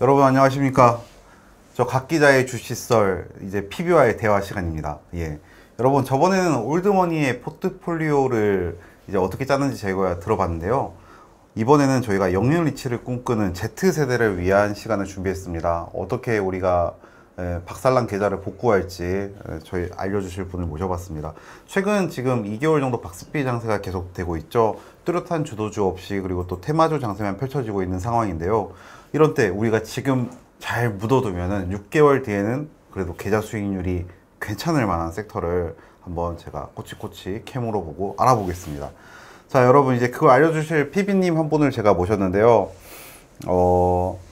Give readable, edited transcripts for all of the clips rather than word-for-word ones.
여러분 안녕하십니까? 저 각기자의 주식설 이제 PB와의 대화 시간입니다. 예. 여러분 저번에는 올드머니의 포트폴리오를 이제 어떻게 짜는지 제가 들어봤는데요. 이번에는 저희가 영역 리치를 꿈꾸는 Z세대를 위한 시간을 준비했습니다. 어떻게 우리가 박살난 계좌를 복구할지 저희 알려주실 분을 모셔봤습니다. 최근 지금 2개월 정도 박스피 장세가 계속되고 있죠. 뚜렷한 주도주 없이 그리고 또 테마주 장세만 펼쳐지고 있는 상황인데요. 이런 때 우리가 지금 잘 묻어두면은 6개월 뒤에는 그래도 계좌 수익률이 괜찮을 만한 섹터를 한번 제가 꼬치꼬치 캠으로 보고 알아보겠습니다. 자, 여러분 이제 그걸 알려주실 PB님 한 분을 제가 모셨는데요.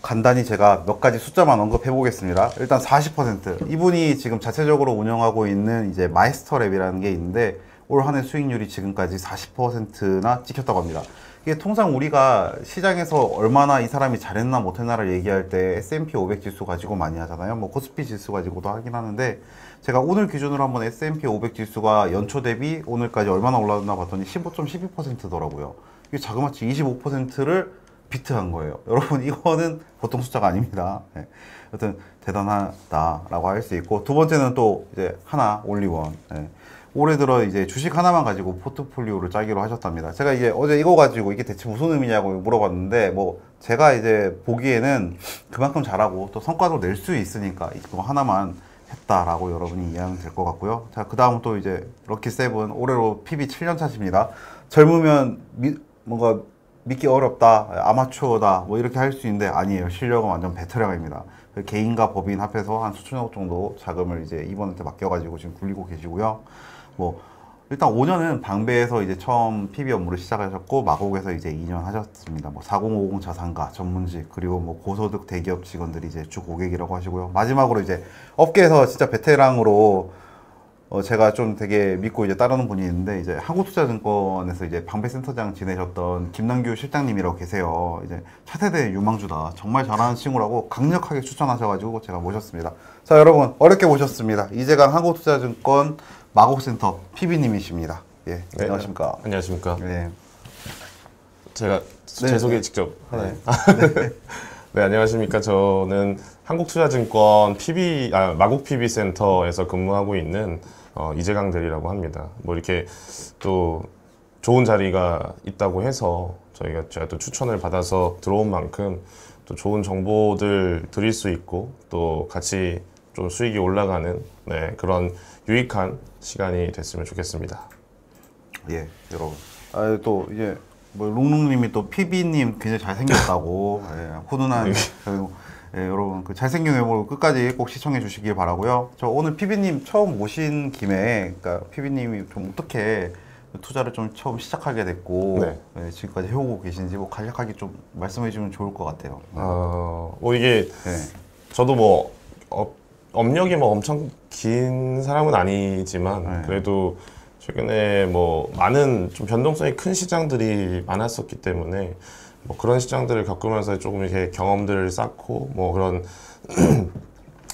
간단히 제가 몇 가지 숫자만 언급해 보겠습니다. 일단 40%. 이분이 지금 자체적으로 운영하고 있는 이제 마이스터랩이라는 게 있는데 올 한 해 수익률이 지금까지 40%나 찍혔다고 합니다. 이게 통상 우리가 시장에서 얼마나 이 사람이 잘했나 못했나를 얘기할 때 S&P 500 지수 가지고 많이 하잖아요. 뭐 코스피 지수 가지고도 하긴 하는데 제가 오늘 기준으로 한번 S&P 500 지수가 연초 대비 오늘까지 얼마나 올랐나 봤더니 15.12%더라고요. 이게 자그마치 25%를 비트한 거예요. 여러분 이거는 보통 숫자가 아닙니다. 네. 여튼 대단하다라고 할 수 있고, 두 번째는 또 이제 하나 올리원. 네. 올해 들어 이제 주식 하나만 가지고 포트폴리오를 짜기로 하셨답니다. 제가 이제 어제 이거 가지고 이게 대체 무슨 의미냐고 물어봤는데, 뭐 제가 이제 보기에는 그만큼 잘하고 또 성과도 낼 수 있으니까 이거 하나만 했다라고 여러분이 이해하면 될 것 같고요. 자, 그 다음 또 이제 럭키 세븐, 올해로 PB 7년 차십니다. 젊으면 뭔가 믿기 어렵다, 아마추어다, 뭐 이렇게 할 수 있는데 아니에요. 실력은 완전 베테랑입니다. 개인과 법인 합해서 한 수천억 정도 자금을 이제 이번한테 맡겨가지고 지금 굴리고 계시고요. 뭐 일단 5년은 방배에서 이제 처음 PB 업무를 시작하셨고 마곡에서 이제 2년 하셨습니다. 뭐 4050 자산가 전문직, 그리고 뭐 고소득 대기업 직원들이 이제 주 고객이라고 하시고요. 마지막으로 이제 업계에서 진짜 베테랑으로 제가 좀 되게 믿고 이제 따르는 분이 있는데, 이제 한국투자증권에서 이제 방배센터장 지내셨던 김남규 실장님이라고 계세요. 이제 차세대 유망주다, 정말 잘하는 친구라고 강력하게 추천하셔가지고 제가 모셨습니다. 자, 여러분 어렵게 모셨습니다. 이재강 한국투자증권 마곡센터 PB님이십니다. 예, 네, 안녕하십니까? 안녕하십니까? 네. 제가 제 소개 직접 하나요? 네. 네, 안녕하십니까? 저는 한국투자증권 마곡 PB 센터에서 근무하고 있는 이재강 대리라고 합니다. 뭐 이렇게 또 좋은 자리가 있다고 해서 제가 또 추천을 받아서 들어온 만큼 또 좋은 정보들 드릴 수 있고 또 같이 좀 수익이 올라가는 그런 유익한 시간이 됐으면 좋겠습니다. 예, 여러분. 또 이제 뭐 룽룽님이 또 PB님 굉장히 잘생겼다고 예, 훈훈한 예, 여러분 그 잘생긴 외모를 끝까지 꼭 시청해 주시길 바라고요. 저 오늘 PB님 처음 모신 김에, 그러니까 PB님이 좀 어떻게 투자를 좀 처음 시작하게 됐고 예, 지금까지 해오고 계신지 뭐 간략하게 좀 말씀해 주면 좋을 것 같아요. 뭐 이게 저도 뭐 업력이 뭐 엄청 긴 사람은 아니지만 그래도 최근에 뭐 많은 좀 변동성이 큰 시장들이 많았었기 때문에 뭐 그런 시장들을 겪으면서 조금 이렇게 경험들을 쌓고 뭐 그런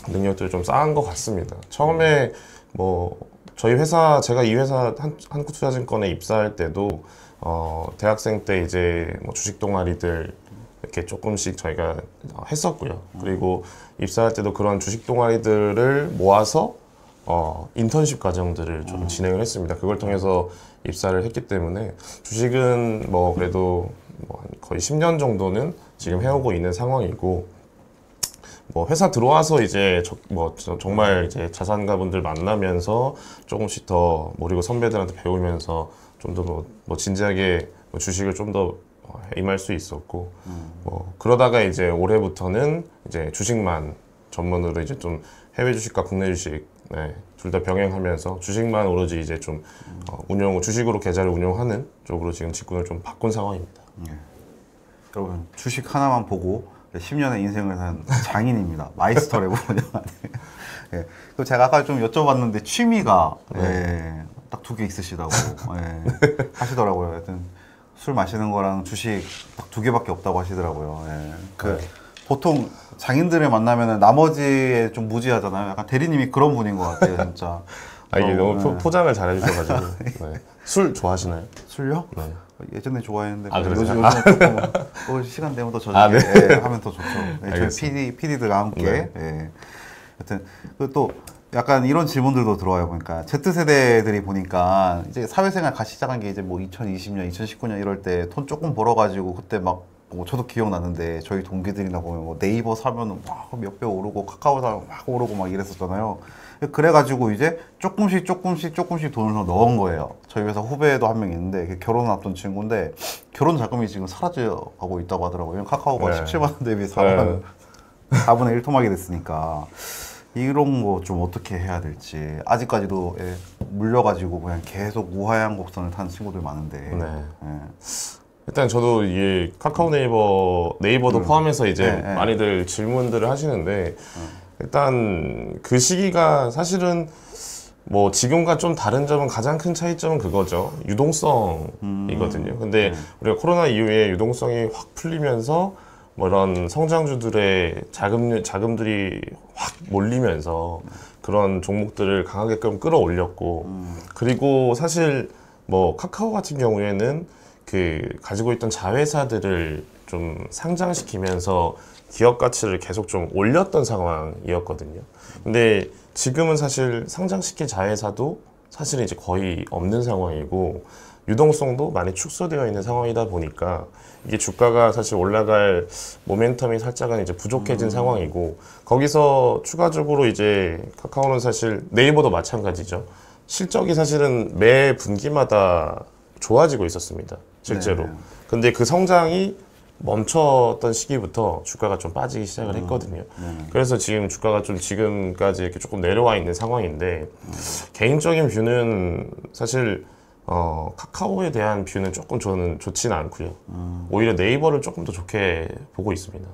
능력들을 좀 쌓은 것 같습니다. 처음에 뭐 저희 회사, 제가 이 회사 한국투자증권에 입사할 때도 대학생 때 이제 뭐 주식 동아리들 이렇게 조금씩 저희가 했었고요. 그리고 입사할 때도 그런 주식 동아리들을 모아서 인턴십 과정들을 좀 진행을 했습니다. 그걸 통해서 입사를 했기 때문에 주식은 뭐 그래도 뭐 거의 10년 정도는 지금 해오고 있는 상황이고, 뭐 회사 들어와서 이제 정말 이제 자산가분들 만나면서 조금씩 더 그리고 선배들한테 배우면서 좀 더 뭐 진지하게 주식을 좀 더 임할 수 있었고, 뭐 그러다가 이제 올해부터는 이제 주식만 전문으로 이제 좀 해외 주식과 국내 주식 둘 다 병행하면서 주식만 오로지 이제 좀 주식으로 계좌를 운영하는 쪽으로 지금 직군을 좀 바꾼 상황입니다. 여러분 주식 하나만 보고 10년의 인생을 산 장인입니다. 마이스터랩을 운영하는. 예. 그리고 제가 아까 좀 여쭤봤는데 취미가 딱 2개 있으시다고 하시더라고요. 하여튼 술 마시는 거랑 주식 딱 2개밖에 없다고 하시더라고요. 보통 장인들을 만나면 나머지에 좀 무지하잖아요. 약간 대리님이 그런 분인 것 같아요, 진짜. 이게 너무 포장을 잘 해주셔가지고. 술 좋아하시나요? 술요? 예전에 좋아했는데 그러세요? 요즘 조금 시간 되면 더 저녁에 네. 예, 하면 더 좋죠. 예, 저희 PD들과 함께. 네. 예. 하여튼 또 약간 이런 질문들도 들어와요. 보니까 Z세대들이 보니까 이제 사회생활 같이 시작한 게 이제 뭐 2020년, 2019년 이럴 때 돈 조금 벌어가지고 그때 막 뭐 저도 기억나는데 저희 동기들이나 보면 뭐 네이버 사면은 막 몇 배 오르고 카카오 사면 막 오르고 막 이랬었잖아요. 그래가지고 이제 조금씩 돈을 넣은 거예요. 저희 회사 후배도 한 명 있는데 결혼 앞둔 친구인데 결혼 자금이 지금 사라져가고 있다고 하더라고요. 카카오가 네. 17만 원 대비 4분의 1 토막이 됐으니까 이런 거 좀 어떻게 해야 될지 아직까지도 물려가지고 그냥 계속 우하향 곡선을 타는 친구들 많은데 네. 예. 일단 저도 이게 카카오 네이버도 포함해서 이제 네. 많이들 질문들을 하시는데 일단 그 시기가 사실은 뭐 지금과 좀 다른 점은 가장 큰 차이점은 그거죠. 유동성이거든요. 근데 우리가 코로나 이후에 유동성이 확 풀리면서 뭐 이런 성장주들의 자금들이 확 몰리면서 그런 종목들을 강하게끔 끌어올렸고 그리고 사실 뭐 카카오 같은 경우에는 그 가지고 있던 자회사들을 좀 상장시키면서 기업 가치를 계속 좀 올렸던 상황이었거든요. 근데 지금은 사실 상장시킨 자회사도 사실은 이제 거의 없는 상황이고 유동성도 많이 축소되어 있는 상황이다 보니까 이게 주가가 사실 올라갈 모멘텀이 살짝은 이제 부족해진 상황이고 거기서 추가적으로 이제 카카오는 사실 네이버도 마찬가지죠. 실적이 사실은 매 분기마다 좋아지고 있었습니다. 실제로. 네. 근데 그 성장이 멈췄던 시기부터 주가가 좀 빠지기 시작을 했거든요. 그래서 지금 주가가 좀 지금까지 이렇게 조금 내려와 있는 상황인데 개인적인 뷰는 사실 카카오에 대한 뷰는 조금 저는 좋지는 않고요. 오히려 네이버를 조금 더 좋게 보고 있습니다.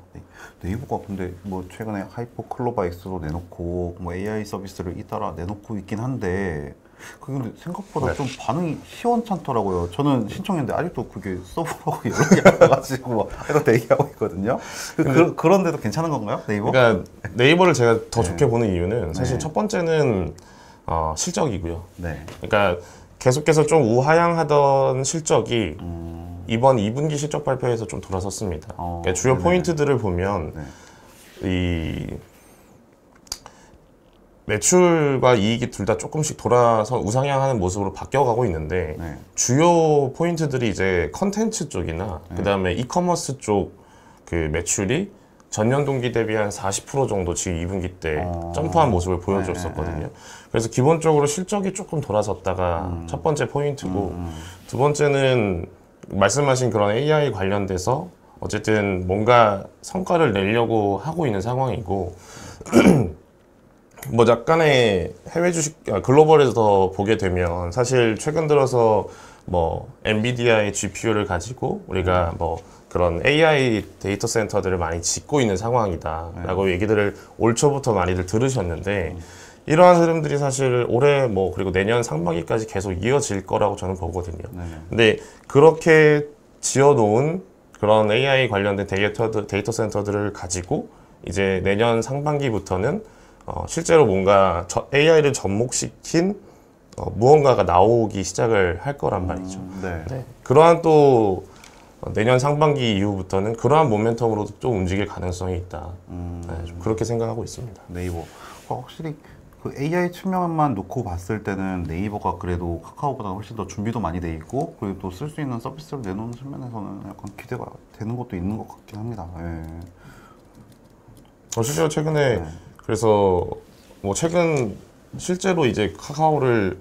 네이버가 근데 뭐 최근에 하이퍼 클로바엑스도 내놓고 뭐 AI 서비스를 잇따라 내놓고 있긴 한데 그게 근데 생각보다 네. 좀 반응이 시원찮더라고요. 저는 신청했는데 아직도 그게 서버라고 연락이 안 와가지고 막 이렇게 대기하고 있거든요. 그런데도 괜찮은 건가요, 네이버? 그러니까 네이버를 제가 더 좋게 보는 이유는 사실 네. 첫 번째는 실적이고요. 네. 그러니까 계속해서 좀 우하향하던 실적이 이번 2분기 실적 발표에서 좀 돌아섰습니다. 그러니까 주요 네네. 포인트들을 보면 네. 이 매출과 이익이 둘 다 조금씩 돌아서 우상향하는 모습으로 바뀌어가고 있는데 네. 주요 포인트들이 이제 컨텐츠 쪽이나 그 다음에 이커머스 쪽 그 매출이 전년 동기 대비 한 40% 정도 지금 2분기 때 점프한 모습을 보여줬었거든요. 그래서 기본적으로 실적이 조금 돌아섰다가 첫 번째 포인트고 두 번째는 말씀하신 그런 AI 관련돼서 어쨌든 뭔가 성과를 내려고 하고 있는 상황이고 뭐 약간의 해외 주식 글로벌에서 보게 되면 사실 최근 들어서 뭐 엔비디아의 GPU를 가지고 우리가 뭐 그런 AI 데이터 센터들을 많이 짓고 있는 상황이다라고 얘기들을 올 초부터 많이들 들으셨는데 이러한 흐름들이 사실 올해 뭐 그리고 내년 상반기까지 계속 이어질 거라고 저는 보거든요. 근데 그렇게 지어놓은 그런 AI 관련된 데이터 센터들을 가지고 이제 내년 상반기부터는 실제로 뭔가 AI를 접목시킨 무언가가 나오기 시작을 할 거란 말이죠. 네. 그러한 또 내년 상반기 이후부터는 그러한 모멘텀으로도 좀 움직일 가능성이 있다. 네, 좀 그렇게 생각하고 있습니다. 네이버. 확실히 그 AI 측면만 놓고 봤을 때는 네이버가 그래도 카카오보다 훨씬 더 준비도 많이 돼 있고 그리고 또 쓸 수 있는 서비스를 내놓는 측면에서는 약간 기대가 되는 것도 있는 것 같긴 합니다. 예. 실제로 최근에 그래서 뭐 최근 실제로 이제 카카오를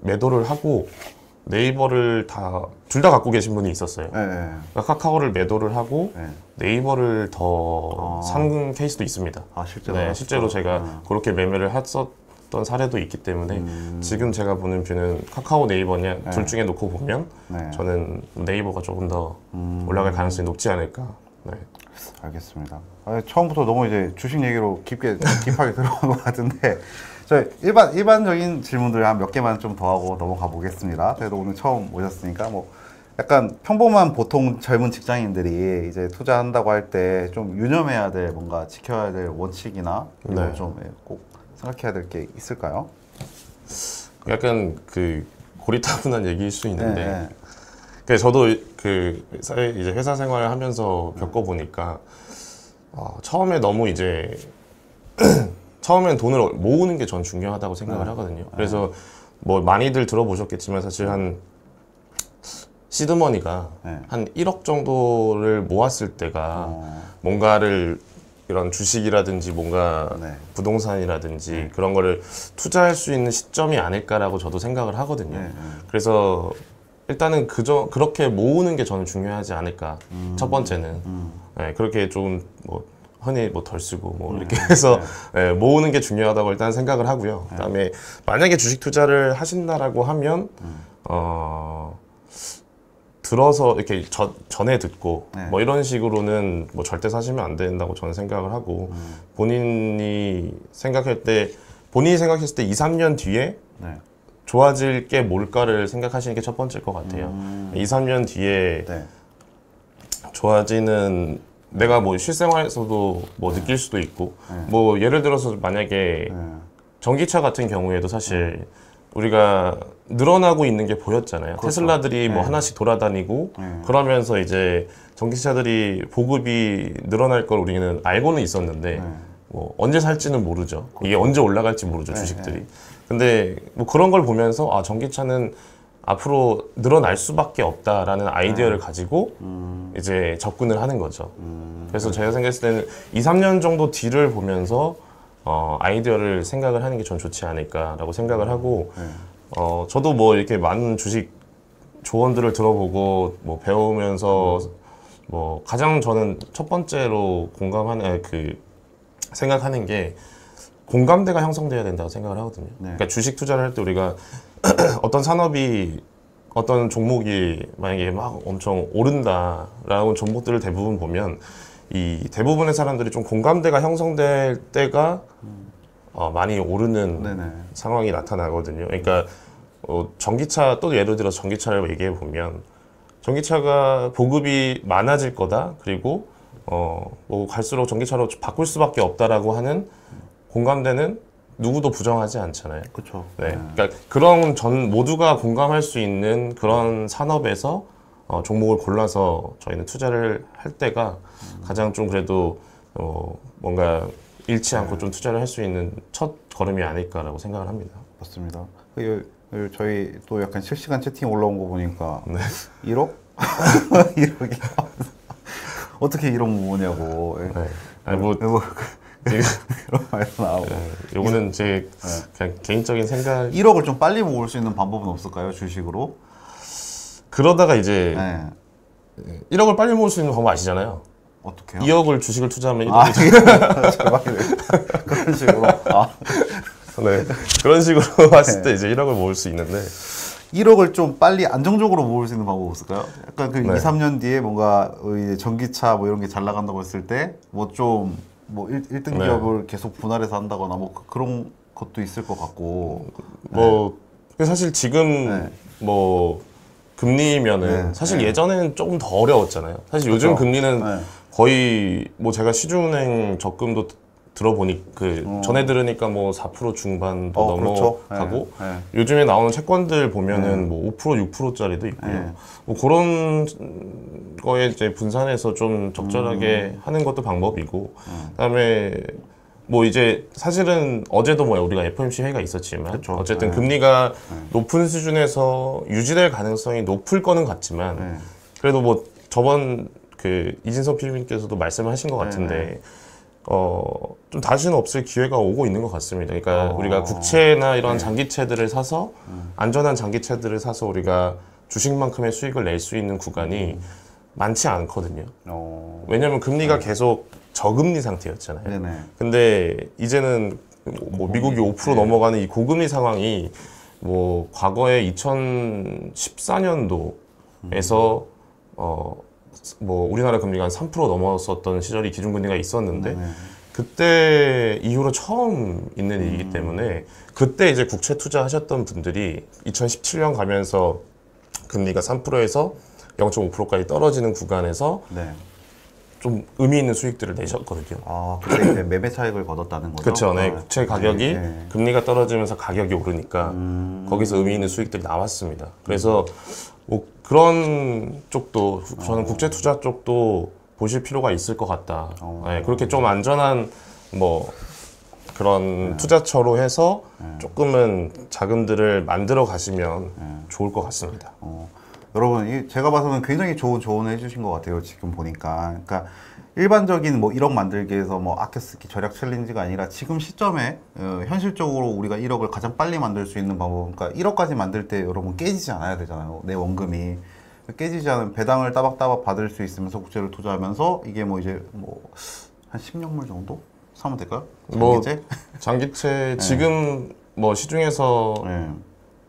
매도를 하고 네이버를 둘 다 갖고 계신 분이 있었어요. 그러니까 카카오를 매도를 하고 네이버를 더 산 케이스도 있습니다. 실제로? 네, 실제로 제가 그렇게 매매를 했었던 사례도 있기 때문에 지금 제가 보는 뷰는 카카오 네이버냐 둘 중에 놓고 보면 저는 네이버가 조금 더 올라갈 가능성이 높지 않을까. 네. 알겠습니다. 처음부터 너무 이제 주식 얘기로 딥하게 들어간 것 같은데 저희 일반적인 질문들 한 몇 개만 좀 더 하고 넘어가 보겠습니다. 그래도 오늘 처음 오셨으니까 뭐 약간 평범한 보통 젊은 직장인들이 이제 투자한다고 할 때 좀 유념해야 될 뭔가 지켜야 될 원칙이나 이런 좀 꼭 생각해야 될 게 있을까요? 약간 그 고리타분한 얘기일 수 있는데 그래서 저도 그 이제 회사 생활을 하면서 겪어보니까 처음에 너무 이제 처음엔 돈을 모으는 게 전 중요하다고 생각을 하거든요. 그래서 뭐 많이들 들어보셨겠지만 사실 한 시드머니가 한 1억 정도를 모았을 때가 뭔가를 이런 주식이라든지 뭔가 부동산이라든지 그런 거를 투자할 수 있는 시점이 아닐까라고 저도 생각을 하거든요. 그래서 일단은 그렇게 모으는 게 저는 중요하지 않을까. 첫 번째는 그렇게 좀 뭐 흔히 뭐 덜 쓰고 뭐 이렇게 해서 모으는 게 중요하다고 일단 생각을 하고요. 그다음에 만약에 주식 투자를 하신다라고 하면 들어서 이렇게 전에 듣고 뭐 이런 식으로는 뭐 절대 사시면 안 된다고 저는 생각을 하고 본인이 생각했을 때 2, 3년 뒤에 좋아질 게 뭘까를 생각하시는 게 첫 번째일 것 같아요. 2, 3년 뒤에 좋아지는 내가 뭐 실생활에서도 뭐 느낄 수도 있고 뭐 예를 들어서 만약에 전기차 같은 경우에도 사실 우리가 늘어나고 있는 게 보였잖아요. 그렇죠. 테슬라들이 뭐 하나씩 돌아다니고 그러면서 이제 전기차들이 보급이 늘어날 걸 우리는 알고는 있었는데 뭐 언제 살지는 모르죠. 그렇죠. 이게 언제 올라갈지 모르죠, 주식들이. 근데 뭐 그런 걸 보면서 전기차는 앞으로 늘어날 수밖에 없다라는 아이디어를 가지고 이제 접근을 하는 거죠. 그래서 제가 생각했을 때는 2, 3년 정도 뒤를 보면서 아이디어를 생각을 하는 게 전 좋지 않을까라고 생각을 하고 저도 뭐 이렇게 많은 주식 조언들을 들어보고 뭐 배우면서 뭐 가장 저는 첫 번째로 생각하는 게 공감대가 형성돼야 된다고 생각을 하거든요. 그러니까 주식 투자를 할 때 우리가 어떤 산업이 어떤 종목이 만약에 막 엄청 오른다라는 종목들을 대부분 보면 이 대부분의 사람들이 좀 공감대가 형성될 때가 많이 오르는 상황이 나타나거든요. 그러니까 전기차 또 예를 들어서 전기차를 얘기해 보면 전기차가 보급이 많아질 거다. 그리고 뭐 갈수록 전기차로 바꿀 수밖에 없다라고 하는 공감대는 누구도 부정하지 않잖아요. 그렇죠. 그러니까 그런 모두가 공감할 수 있는 그런 산업에서 종목을 골라서 저희는 투자를 할 때가 가장 좀 그래도 뭔가 잃지 않고 좀 투자를 할 수 있는 첫 걸음이 아닐까라고 생각을 합니다. 맞습니다. 저희 또 약간 실시간 채팅 올라온 거 보니까 1억? 1억이 어떻게 1억 모으냐고. 아니 뭐 그런 말도 나오고. 요거는 제 그냥 개인적인 생각. 1억을 좀 빨리 모을 수 있는 방법은 없을까요, 주식으로? 그러다가 이제 1억을 빨리 모을 수 있는 방법 아시잖아요. 어떻게요? 2억을 주식을 투자하면 1억이 그런 식으로. 그런 식으로 봤을 때 이제 1억을 모을 수 있는데 1억을 좀 빨리 안정적으로 모을 수 있는 방법 없을까요? 약간 그 2, 3년 뒤에 뭔가 전기차 뭐 이런 게 잘 나간다고 했을 때 뭐 좀 뭐 1등 기업을 계속 분할해서 한다거나 뭐 그런 것도 있을 것 같고. 뭐 사실 지금 뭐 금리면은 사실 예전에는 조금 더 어려웠잖아요. 사실 요즘 금리는 거의 뭐 제가 시중은행 적금도 들어보니 전에 들으니까 뭐 4% 중반도 넘어가고 요즘에 나오는 채권들 보면은 뭐 5% 6%짜리도 있고요. 뭐 그런 거에 이제 분산해서 좀 적절하게 하는 것도 방법이고 그다음에 뭐 이제 사실은 어제도 뭐 우리가 FOMC 회의가 있었지만 어쨌든 금리가 높은 수준에서 유지될 가능성이 높을 거는 같지만 그래도 뭐 저번 이진석 PD님께서도 말씀하신 것 같은데 좀 다시는 없을 기회가 오고 있는 것 같습니다. 그러니까 우리가 국채나 이런 장기채들을 사서 안전한 장기채들을 사서 우리가 주식만큼의 수익을 낼 수 있는 구간이 많지 않거든요. 왜냐하면 금리가 계속 저금리 상태였잖아요. 근데 이제는 뭐 미국이 5% 넘어가는 이 고금리 상황이 뭐 과거에 2014년도에서 뭐 우리나라 금리가 한 3% 넘었었던 시절이 기준금리가 있었는데 그때 이후로 처음 있는 일이기 때문에 그때 이제 국채 투자하셨던 분들이 2017년 가면서 금리가 3%에서 0.5%까지 떨어지는 구간에서 좀 의미 있는 수익들을 내셨거든요. 아, 그때 이제 매매 차익을 거뒀다는 거죠? 그렇죠. 네, 아, 국채 가격이 네. 금리가 떨어지면서 가격이 오르니까 거기서 의미 있는 수익들이 나왔습니다. 그래서 뭐 그런 쪽도 저는 국제 투자 쪽도 보실 필요가 있을 것 같다. 네, 그렇게 좀 안전한 뭐 그런 투자처로 해서 조금은 자금들을 만들어 가시면 좋을 것 같습니다. 여러분, 제가 봐서는 굉장히 좋은 조언을 해주신 것 같아요. 지금 보니까. 그러니까 일반적인 뭐 1억 만들기에서 뭐 아껴 쓰기 절약 챌린지가 아니라 지금 시점에 현실적으로 우리가 1억을 가장 빨리 만들 수 있는 방법. 그러니까 1억까지 만들 때 여러분 깨지지 않아야 되잖아요. 내 원금이. 깨지지 않은 배당을 따박따박 받을 수 있으면서 국제를 투자하면서 이게 뭐 이제 뭐 한 10년물 정도 사면 될까요? 장기채? 뭐 장기채 지금 뭐 시중에서 네.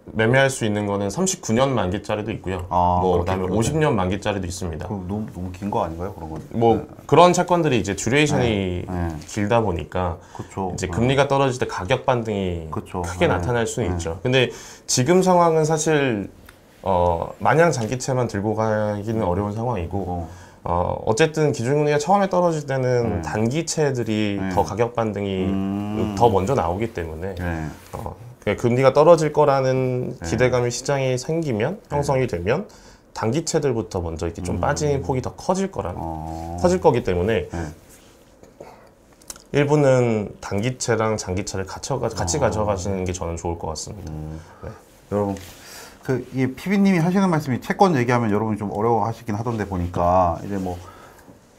매매할 수 있는 거는 39년 만기짜리도 있고요. 아, 뭐 그렇게 그다음에 50년 만기짜리도 있습니다. 너무 긴 거 아닌가요? 그런 건? 뭐 그런 채권들이 이제 듀레이션이 네. 길다 보니까 그쵸. 이제 금리가 떨어질 때 가격 반등이 그쵸. 크게 네. 나타날 수는 있죠. 근데 지금 상황은 사실 마냥 장기채만 들고 가기는 어려운 상황이고 어쨌든 기준금리가 처음에 떨어질 때는 단기채들이 더 가격 반등이 더 먼저 나오기 때문에 네. 그러니까 금리가 떨어질 거라는 기대감이 시장에 생기면 형성이 되면 단기채들부터 먼저 이렇게 좀 빠지는 폭이 더 커질 거기 때문에 일부는 단기채랑 장기채를 같이 가져가시는 게 저는 좋을 것 같습니다. 네. 여러분, 이 피비님이 하시는 말씀이 채권 얘기하면 여러분이 좀 어려워하시긴 하던데 보니까 이제 뭐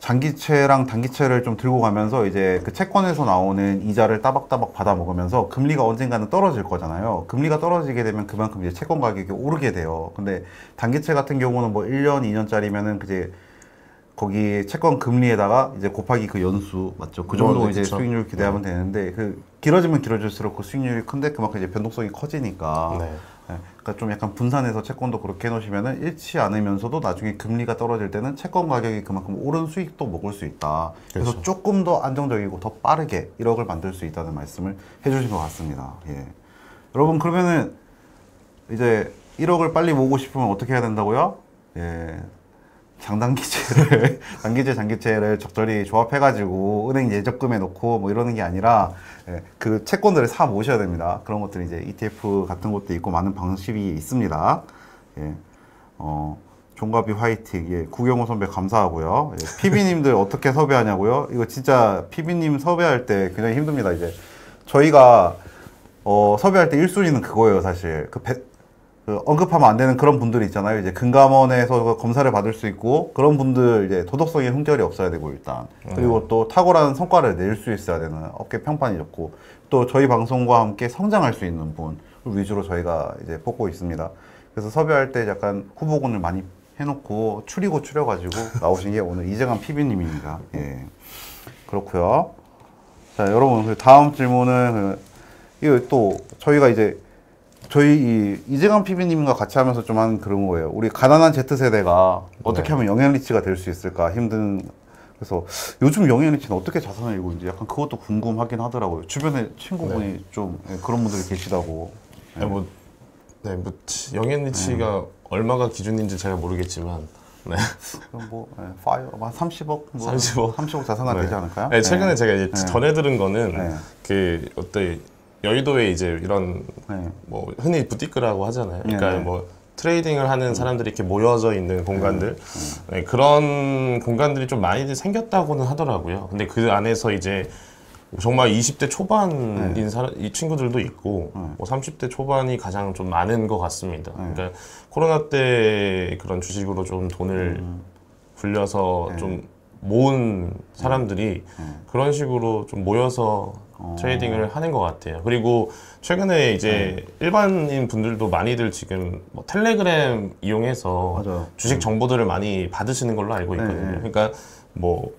장기채랑 단기채를 좀 들고 가면서 이제 그 채권에서 나오는 이자를 따박따박 받아 먹으면서 금리가 언젠가는 떨어질 거잖아요. 금리가 떨어지게 되면 그만큼 이제 채권 가격이 오르게 돼요. 근데 단기채 같은 경우는 뭐 1년, 2년짜리면은 이제 거기 채권 금리에다가 이제 곱하기 그 연수 맞죠? 그 정도 이제 그쵸. 수익률 기대하면 되는데 그 길어지면 길어질수록 그 수익률이 큰데 그만큼 이제 변동성이 커지니까. 네. 네, 그러니까 좀 약간 분산해서 채권도 그렇게 해놓으시면은 잃지 않으면서도 나중에 금리가 떨어질 때는 채권 가격이 그만큼 오른 수익도 먹을 수 있다. 그래서 그렇죠. 조금 더 안정적이고 더 빠르게 1억을 만들 수 있다는 말씀을 해주신 것 같습니다. 예. 여러분 그러면은 이제 1억을 빨리 모으고 싶으면 어떻게 해야 된다고요? 예. 장단기채를 단기채 장기채를 적절히 조합해가지고 은행 예적금에 넣고 뭐 이러는 게 아니라 그 채권들을 사 모셔야 됩니다. 그런 것들이 이제 ETF 같은 것도 있고 많은 방식이 있습니다. 예. 종가비 화이팅. 예. 구경호 선배 감사하고요. 예. 피비님들 어떻게 섭외하냐고요? 이거 진짜 피비님 섭외할 때 굉장히 힘듭니다. 이제 저희가 섭외할 때 1순위는 그거예요, 사실. 언급하면 안 되는 그런 분들이 있잖아요. 이제 금감원에서 검사를 받을 수 있고 그런 분들 이제 도덕성에 흠결이 없어야 되고 일단 그리고 또 탁월한 성과를 낼 수 있어야 되는 업계 평판이 좋고 또 저희 방송과 함께 성장할 수 있는 분 위주로 저희가 이제 뽑고 있습니다. 그래서 섭외할 때 약간 후보군을 많이 해놓고 추려가지고 나오신 게 오늘 이재관 PB님입니다. 예, 그렇고요. 자, 여러분 그 다음 질문은 이거 또 저희가 이제 저희 이재관 PB님과 같이 하면서 좀 하는 그런 거예요. 우리 가난한 Z세대가 어떻게 하면 영앤리치가 될 수 있을까 그래서 요즘 영앤리치는 어떻게 자산을 일고 있는지 약간 그것도 궁금하긴 하더라고요. 주변에 친구분이 좀 그런 분들이 계시다고. 뭐 영앤리치가 얼마가 기준인지 제가 모르겠지만 네. 그럼 뭐 파이어 한 30억 30억 자산가 네. 되지 않을까요? 네, 최근에 제가 이제 전해 들은 거는 네. 그 어때 여의도에 이제 이런 뭐 흔히 부티크라고 하잖아요. 그러니까 네. 뭐 트레이딩을 하는 사람들이 이렇게 모여져 있는 공간들 네, 그런 공간들이 좀 많이 생겼다고는 하더라고요. 근데 그 안에서 이제 정말 20대 초반인 이 친구들도 있고 뭐 30대 초반이 가장 좀 많은 것 같습니다. 그러니까 코로나 때 그런 주식으로 좀 돈을 굴려서 좀 모은 사람들이 그런 식으로 좀 모여서 트레이딩을 하는 것 같아요. 그리고 최근에 이제 일반인 분들도 많이들 지금 뭐 텔레그램 이용해서 맞아요. 주식 정보들을 많이 받으시는 걸로 알고 있거든요. 그러니까 뭐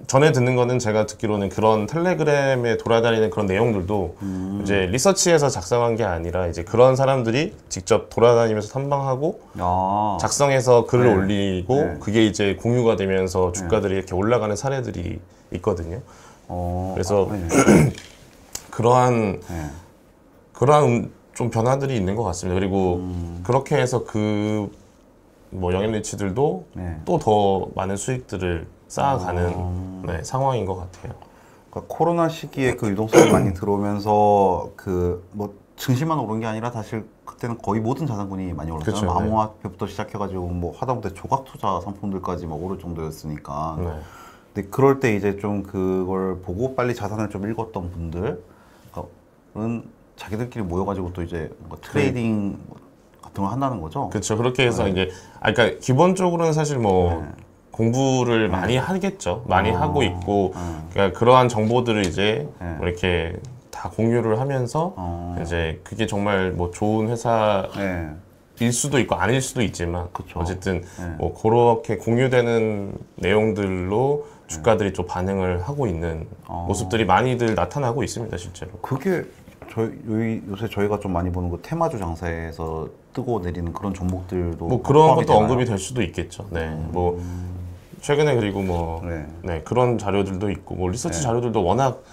전에 듣는 거는 제가 듣기로는 그런 텔레그램에 돌아다니는 그런 내용들도 이제 리서치해서 작성한 게 아니라 이제 그런 사람들이 직접 돌아다니면서 탐방하고 작성해서 글을 올리고 그게 이제 공유가 되면서 주가들이 이렇게 올라가는 사례들이 있거든요. 그래서 그러한 좀 변화들이 있는 것 같습니다. 그리고 그렇게 해서 뭐 영앤리치들도 또 더 많은 수익들을 쌓아가는 네, 상황인 것 같아요. 그러니까 코로나 시기에 그 유동성이 많이 들어오면서 그 뭐 증시만 오른 게 아니라 사실 그때는 거의 모든 자산군이 많이 올랐잖아요. 그쵸, 네. 암호화폐부터 시작해가지고 뭐 하다못해 조각 투자 상품들까지 막 오를 정도였으니까. 네. 근데 그럴 때 이제 좀 그걸 보고 빨리 자산을 좀 읽었던 분들은 자기들끼리 모여가지고 또 이제 뭔가 트레이딩 같은 걸 한다는 거죠. 그렇죠. 그렇게 해서 이제 그러니까 기본적으로는 사실 뭐 공부를 많이 하겠죠. 많이 하고 있고 그러니까 그러한 정보들을 이제 뭐 이렇게 다 공유를 하면서 이제 그게 정말 뭐 좋은 회사일 수도 있고 아닐 수도 있지만 그쵸. 어쨌든 뭐 그렇게 공유되는 내용들로 주가들이 좀 반응을 하고 있는 모습들이 많이들 나타나고 있습니다, 실제로. 그게 요새 저희가 좀 많이 보는 그 테마주 장사에서 뜨고 내리는 그런 종목들도 뭐 그런 포함이 것도 되나요? 언급이 될 수도 있겠죠. 네, 뭐 최근에 그리고 뭐 네, 그런 자료들도 있고 뭐 리서치 자료들도 워낙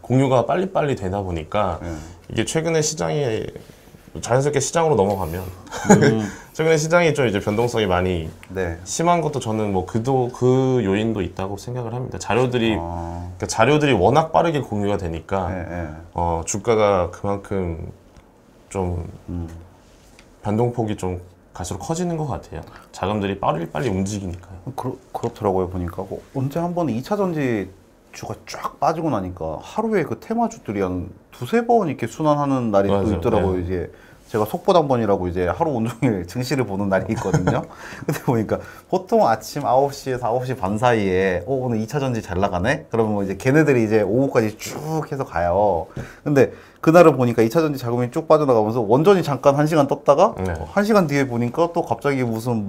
공유가 빨리빨리 되다 보니까 이게 최근에 시장이 자연스럽게 시장으로 넘어가면 최근에 시장이 좀 이제 변동성이 많이 심한 것도 저는 뭐 그 요인도 있다고 생각을 합니다. 그러니까 자료들이 워낙 빠르게 공유가 되니까 주가가 그만큼 좀 변동폭이 좀 갈수록 커지는 것 같아요. 자금들이 빨리 움직이니까요. 그렇더라고요 보니까 언제 한번 2차 전지 주가 쫙 빠지고 나니까 하루에 그 테마주들이 한 두세 번 이렇게 순환하는 날이 또 맞아요. 있더라고요. 이제 제가 속보당번이라고 이제 하루 온종일 증시를 보는 날이 있거든요. 근데 보니까 보통 아침 9시에서 9시 반 사이에 오늘 2차 전지 잘 나가네? 그러면 뭐 이제 걔네들이 이제 오후까지 쭉 해서 가요. 근데 그날은 보니까 2차 전지 자금이 쭉 빠져나가면서 원전이 잠깐 1시간 떴다가 1시간 뒤에 보니까 또 갑자기 무슨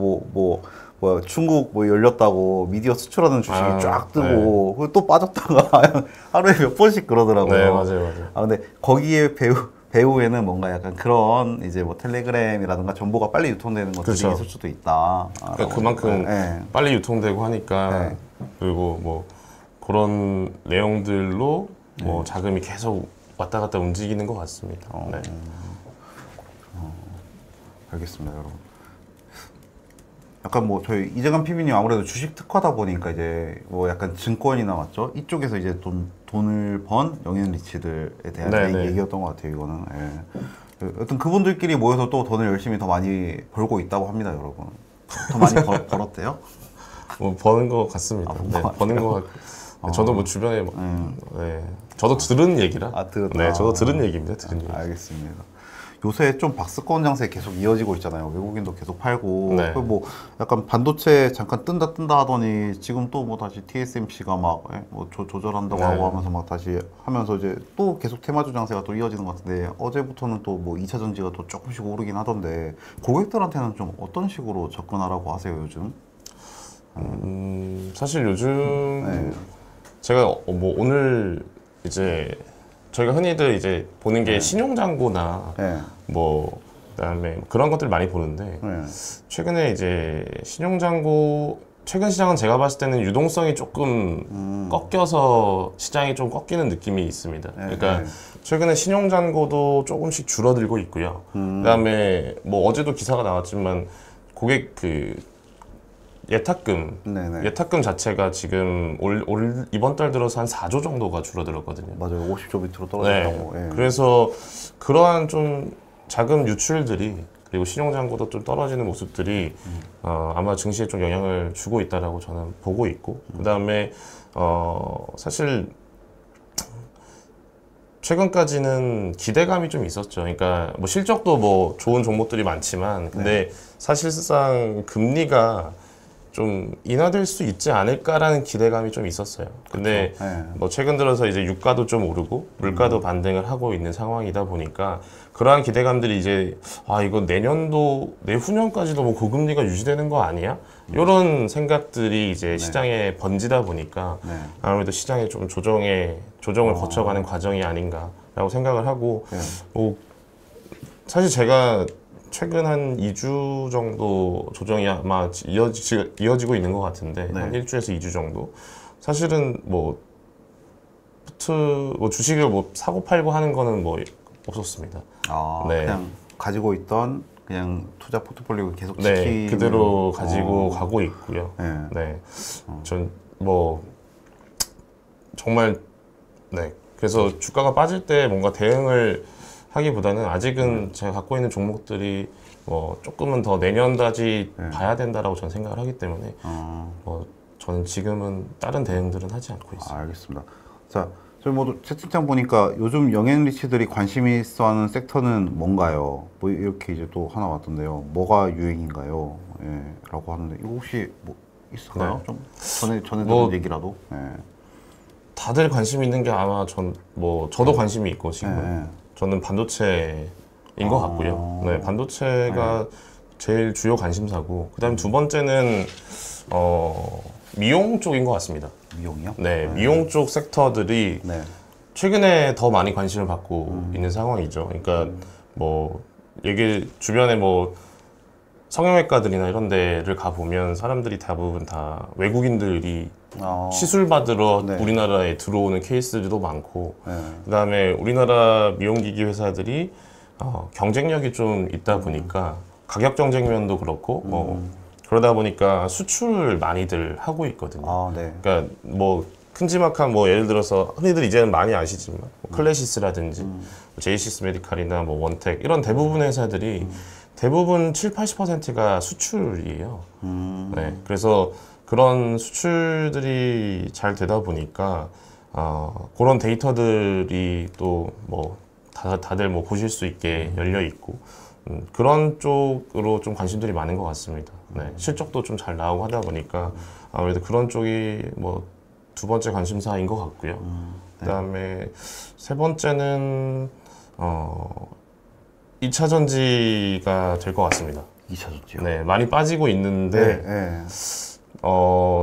중국 뭐 열렸다고 미디어 수출하는 주식이 쫙 뜨고 그리고 또 빠졌다가 하루에 몇 번씩 그러더라고요. 네, 맞아요. 근데 거기에 배후에는 뭔가 약간 그런 이제 뭐 텔레그램이라든가 정보가 빨리 유통되는 것들이 그렇죠. 있을 수도 있다. 그러니까 그만큼 빨리 유통되고 하니까 그리고 뭐 그런 내용들로 뭐 자금이 계속 왔다 갔다 움직이는 것 같습니다. 네. 알겠습니다, 여러분. 약간 뭐 저희 이재관 PB님 아무래도 주식 특화다 보니까 이제 뭐 약간 증권이나 맞죠? 이쪽에서 이제 돈을 번 영인 리치들에 대한 얘기였던 것 같아요, 이거는. 여튼 그분들끼리 모여서 또 돈을 열심히 더 많이 벌고 있다고 합니다, 여러분. 더 많이 벌었대요? 뭐 버는 것 같습니다. 버는 것 같고. 저도 뭐 주변에 저도 들은 얘기라. 네, 저도 들은 얘기입니다. 들은 얘기. 알겠습니다. 요새 좀 박스권 장세 계속 이어지고 있잖아요. 외국인도 계속 팔고. 뭐 약간 반도체 잠깐 뜬다 하더니 지금 또 뭐 다시 TSMC가 막 뭐 조절한다고 하고 하면서 막 다시 하면서 이제 또 계속 테마주 장세가 또 이어지는 것 같은데 어제부터는 또 뭐 2차 전지가 또 조금씩 오르긴 하던데 고객들한테는 좀 어떤 식으로 접근하라고 하세요, 요즘? 사실 요즘 제가 뭐 오늘 이제 저희가 흔히들 이제 보는 게 신용잔고나 뭐 그다음에 그런 것들 많이 보는데 최근에 이제 신용잔고 최근 시장은 제가 봤을 때는 유동성이 조금 꺾여서 시장이 좀 꺾이는 느낌이 있습니다. 그러니까 최근에 신용잔고도 조금씩 줄어들고 있고요. 그다음에 뭐 어제도 기사가 나왔지만 고객 예탁금 자체가 지금 이번 달 들어서 한 4조 정도가 줄어들었거든요. 맞아요. 50조 밑으로 떨어졌다고. 그래서 그러한 좀 자금 유출들이 그리고 신용잔고도 좀 떨어지는 모습들이 아마 증시에 좀 영향을 주고 있다라고 저는 보고 있고 그다음에 사실 최근까지는 기대감이 좀 있었죠. 그러니까 뭐 실적도 뭐 좋은 종목들이 많지만 근데 사실상 금리가 좀 인하될 수 있지 않을까라는 기대감이 좀 있었어요. 근데 뭐 최근 들어서 이제 유가도 좀 오르고 물가도 반등을 하고 있는 상황이다 보니까 그러한 기대감들이 이제 이거 내후년까지도 뭐 고금리가 유지되는 거 아니야? 이런 생각들이 이제 시장에 번지다 보니까 아무래도 시장에 좀 조정을 거쳐가는 과정이 아닌가라고 생각을 하고 뭐 사실 제가 최근 한 2주 정도 조정이 아마 이어지고 있는 것 같은데 한 1주에서 2주 정도 사실은 뭐 주식을 뭐 사고 팔고 하는 거는 뭐 없었습니다. 그냥 가지고 있던 그냥 투자 포트폴리오 계속 지키는 그대로 가지고 가고 있고요. 전 뭐 정말 네. 그래서 주가가 빠질 때 뭔가 대응을 하기보다는 아직은 제가 갖고 있는 종목들이 뭐 조금은 더 내년까지 봐야 된다라고 저는 생각을 하기 때문에 뭐 저는 지금은 다른 대응들은 하지 않고 있습니다. 알겠습니다. 자, 저희 모두 채팅창 보니까 요즘 영앤리치들이 관심 있어하는 섹터는 뭔가요? 뭐 이렇게 이제 또 하나 왔던데요. 뭐가 유행인가요? 예, 라고 하는데 이거 혹시 뭐 있을까요? 네. 좀 전에 뭐, 들은 얘기라도. 예. 다들 관심 있는 게 아마 저도 관심이 있고 지금 저는 반도체인 것 같고요. 네, 반도체가 제일 주요 관심사고 그다음 두 번째는 미용 쪽인 것 같습니다. 미용이요? 네, 미용 쪽 섹터들이 네. 최근에 더 많이 관심을 받고 있는 상황이죠. 그러니까 뭐 주변에 뭐 성형외과들이나 이런 데를 가 보면 사람들이 대부분 다 외국인들이 시술 받으러 네. 우리나라에 들어오는 케이스들도 많고 네. 그다음에 우리나라 미용기기 회사들이 경쟁력이 좀 있다 보니까 가격 경쟁 면도 그렇고 그러다 보니까 수출 많이들 하고 있거든요. 네. 그러니까 뭐 큼지막한 뭐 예를 들어서 흔히들 이제는 많이 아시지만 뭐 클래시스라든지 제이시스 메디칼이나 뭐 원텍 이런 대부분의 회사들이 대부분 7-80%가 수출이에요. 네, 그래서 그런 수출들이 잘 되다 보니까 그런 데이터들이 또 뭐 다들 뭐 보실 수 있게 열려 있고 그런 쪽으로 좀 관심들이 많은 것 같습니다. 네, 실적도 좀 잘 나오고 하다 보니까 아무래도 그런 쪽이 뭐 두 번째 관심사인 것 같고요. 그다음에 세 번째는 2차 전지가 될 것 같습니다. 2차 전지요? 네, 많이 빠지고 있는데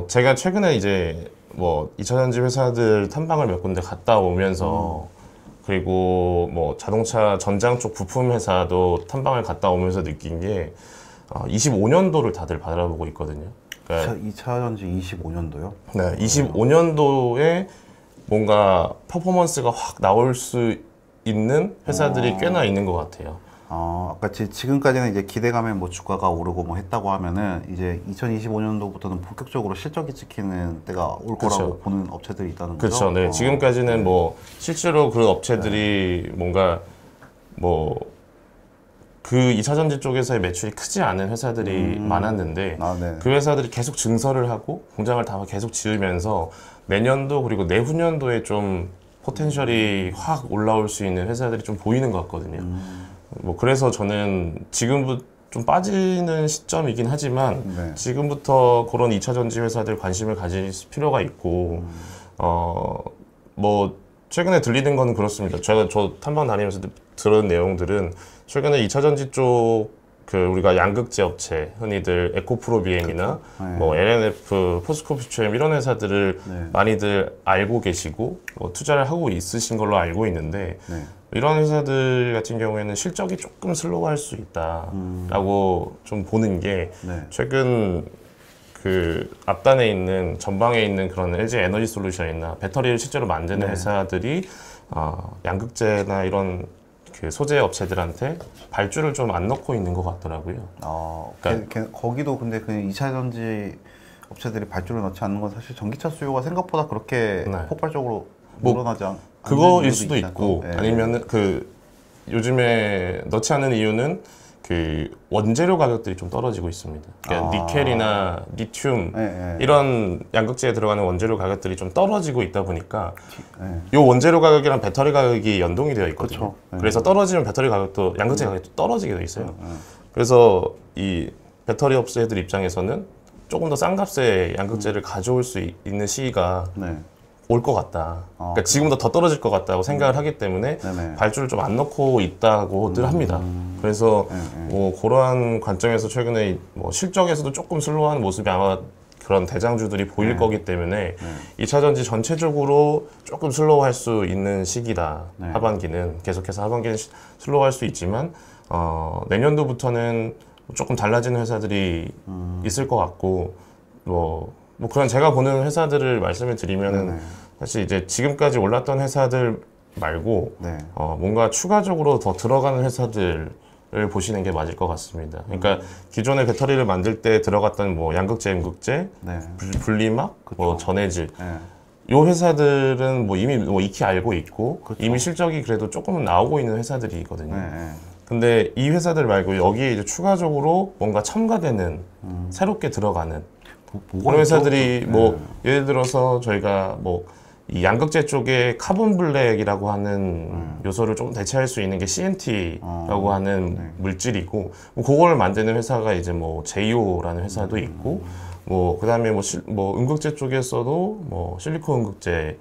제가 최근에 이제 뭐 2차 전지 회사들 탐방을 몇 군데 갔다 오면서 그리고 뭐 자동차 전장 쪽 부품 회사도 탐방을 갔다 오면서 느낀 게 25년도를 다들 바라보고 있거든요. 그러니까 2차 전지 25년도요? 네, 25년도에 뭔가 퍼포먼스가 확 나올 수 있는 회사들이 꽤나 있는 것 같아요. 아까 지금까지는 이제 기대감에 뭐 주가가 오르고 뭐 했다고 하면은 이제 2025년도부터는 본격적으로 실적이 찍히는 때가 올 거라고 보는 업체들이 있다는 거죠? 그렇죠. 네, 지금까지는 뭐 실제로 그 업체들이 뭔가 뭐 그 2차 전지 쪽에서의 매출이 크지 않은 회사들이 많았는데 그 회사들이 계속 증설을 하고 공장을 다 계속 지으면서 내년도 그리고 내후년도에 좀 포텐셜이 확 올라올 수 있는 회사들이 좀 보이는 것 같거든요. 뭐 그래서 저는 지금부터 좀 빠지는 시점이긴 하지만 지금부터 그런 2차 전지 회사들 관심을 가질 필요가 있고 뭐 최근에 들리는 건 그렇습니다. 저 탐방 다니면서 들은 내용들은 최근에 2차 전지 쪽 그 우리가 양극재 업체 흔히들 에코프로비엠이나 뭐 LNF, 포스코피처엠 이런 회사들을 많이들 알고 계시고 뭐 투자를 하고 있으신 걸로 알고 있는데 이런 회사들 같은 경우에는 실적이 조금 슬로우할 수 있다라고 좀 보는 게 최근 그 앞단에 있는 전방에 있는 그런 LG 에너지 솔루션이나 배터리를 실제로 만드는 회사들이 양극재나 이런 그 소재 업체들한테 발주를 좀 안 넣고 있는 것 같더라고요. 그러니까 거기도 근데 그 2차 전지 업체들이 발주를 넣지 않는 건 사실 전기차 수요가 생각보다 그렇게 폭발적으로 늘어나지 않는 그거일 수도 있고 아니면은 그 요즘에 넣지 않는 이유는 그 원재료 가격들이 좀 떨어지고 있습니다. 그러니까 니켈이나 리튬 이런 양극재에 들어가는 원재료 가격들이 좀 떨어지고 있다 보니까 요 원재료 가격이랑 배터리 가격이 연동이 되어 있거든요. 그래서 떨어지면 배터리 가격도 양극재 가격도 떨어지게 되어 있어요. 그래서 이 배터리 업체들 입장에서는 조금 더 싼 값에 양극재를 가져올 수 있는 시기가 올 것 같다. 그러니까 지금보다 더 떨어질 것 같다고 생각을 하기 때문에 발주를 좀 안 넣고 있다고들 합니다. 그래서 뭐 그러한 관점에서 최근에 뭐 실적에서도 조금 슬로우하는 모습이 아마 그런 대장주들이 보일 거기 때문에 2차 전지 전체적으로 조금 슬로우할 수 있는 시기다. 하반기는 계속해서 하반기는 슬로우할 수 있지만 내년도부터는 조금 달라지는 회사들이 있을 것 같고 뭐 그런 제가 보는 회사들을 말씀을 드리면은 사실 이제 지금까지 올랐던 회사들 말고 뭔가 추가적으로 더 들어가는 회사들 보시는 게 맞을 것 같습니다. 그러니까 기존의 배터리를 만들 때 들어갔던 뭐 양극재, 음극재, 네. 분리막, 뭐 전해질 네. 요 회사들은 뭐 이미 뭐 익히 알고 있고 그쵸. 이미 실적이 그래도 조금은 나오고 있는 회사들이거든요. 네. 근데 이 회사들 말고 여기에 이제 추가적으로 뭔가 첨가되는 새롭게 들어가는 뭐가 그런 회사들이 있죠? 뭐 네. 예를 들어서 저희가 뭐 이 양극재 쪽에 카본 블랙이라고 하는 요소를 좀 대체할 수 있는 게 CNT라고 하는 네. 물질이고 뭐 그걸 만드는 회사가 이제 뭐 제이오라는 회사도 있고 뭐 그다음에 뭐 음극재 쪽에서도 뭐 실리콘 음극재